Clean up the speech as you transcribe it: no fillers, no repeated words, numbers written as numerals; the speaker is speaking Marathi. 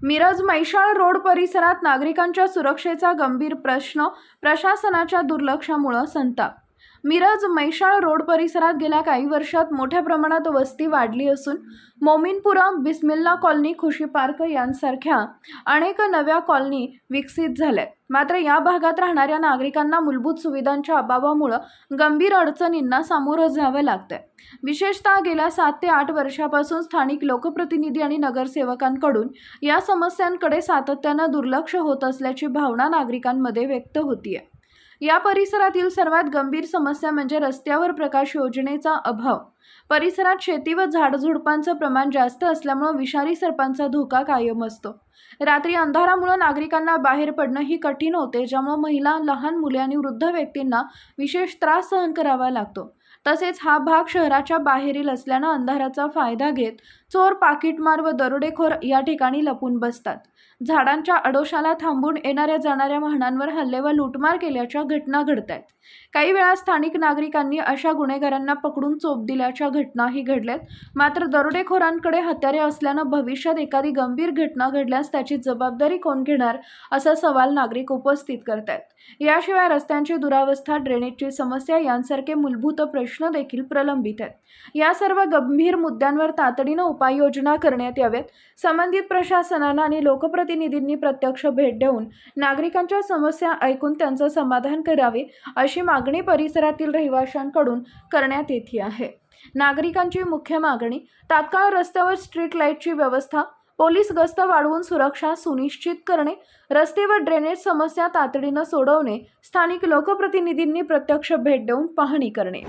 मिरज म्हैसाळ रोड परिसरात नागरिकांच्या सुरक्षेचा गंभीर प्रश्न, प्रशासनाच्या दुर्लक्षामुळे संताप। मिरज म्हैसाळ रोड परिसरात गेल्या काही वर्षात मोठ्या प्रमाणात वस्ती वाढली असून मोमीनपुरा, बिस्मिल्ला कॉलनी, खुशी पार्क यांसारख्या अनेक नव्या कॉलनी विकसित झाल्यात। मात्र या भागात राहणाऱ्या नागरिकांना मूलभूत सुविधांच्या अभावामुळे गंभीर अडचणींना सामोरं जावं लागतंय। विशेषतः गेल्या 7 ते 8 वर्षापासून स्थानिक लोकप्रतिनिधी आणि नगरसेवकांकडून या समस्यांकडे सातत्यानं दुर्लक्ष होत असल्याची भावना नागरिकांमध्ये व्यक्त होतीये। या परिसरातील सर्वात गंभीर समस्या म्हणजे रस्त्यावर प्रकाश योजनेचा अभाव। परिसरात शेती व झाडझुडपांचं प्रमाण जास्त असल्यामुळे विषारी सर्पांचा धोका कायम असतो। रात्री अंधारामुळे नागरिकांना बाहेर पडणंही कठीण होते, ज्यामुळे महिला, लहान मुले आणि वृद्ध व्यक्तींना विशेष त्रास सहन करावा लागतो। तसेच हा भाग शहराच्या बाहेरील असल्याने अंधाराचा फायदा घेत चोर, पाकिटमार व दरोडेखोर या ठिकाणी लपून बसतात। झाडांच्या आडोशाला थांबून येणाऱ्या जाणाऱ्या वाहनांवर हल्ले व लूटमार केल्याच्या घटना घडतात। काही वेळा स्थानिक नागरिकांनी अशा गुन्हेगारांना पकडून चोप दिल्याच्या घटनाही घडल्यात। मात्र दरोडेखोरांकडे हत्यारे असल्याने भविष्यात एखादी गंभीर घटना घडल्यास त्याची जबाबदारी कोण घेणार, असा सवाल नागरिक उपस्थित करतात। याशिवाय रस्त्यांची दुरावस्था, ड्रेनेजची समस्या यांसारखे मूलभूत प्रश्न देखील प्रलंबित आहेत। या सर्व गंभीर मुद्द्यांवर तातडीने उपाययोजना करण्यात याव्यात। संबंधित प्रशासनाने आणि लोकप्रतिनिधींनी प्रत्यक्ष भेट देऊन नागरिकांच्या समस्या ऐकून त्यांचे समाधान करावे, अशी मागणी परिसरातील रहिवाशांकडून करण्यात येते आहे। नागरिकांची मुख्य मागणी: तात्काळ रस्त्यावर स्ट्रीट लाईटची व्यवस्था, पोलीस गस्त वाढवून सुरक्षा सुनिश्चित करणे, रस्ते व ड्रेनेज समस्या तातडीने सोडवणे, स्थानिक लोकप्रतिनिधींनी प्रत्यक्ष भेट देऊन पाहणी करणे।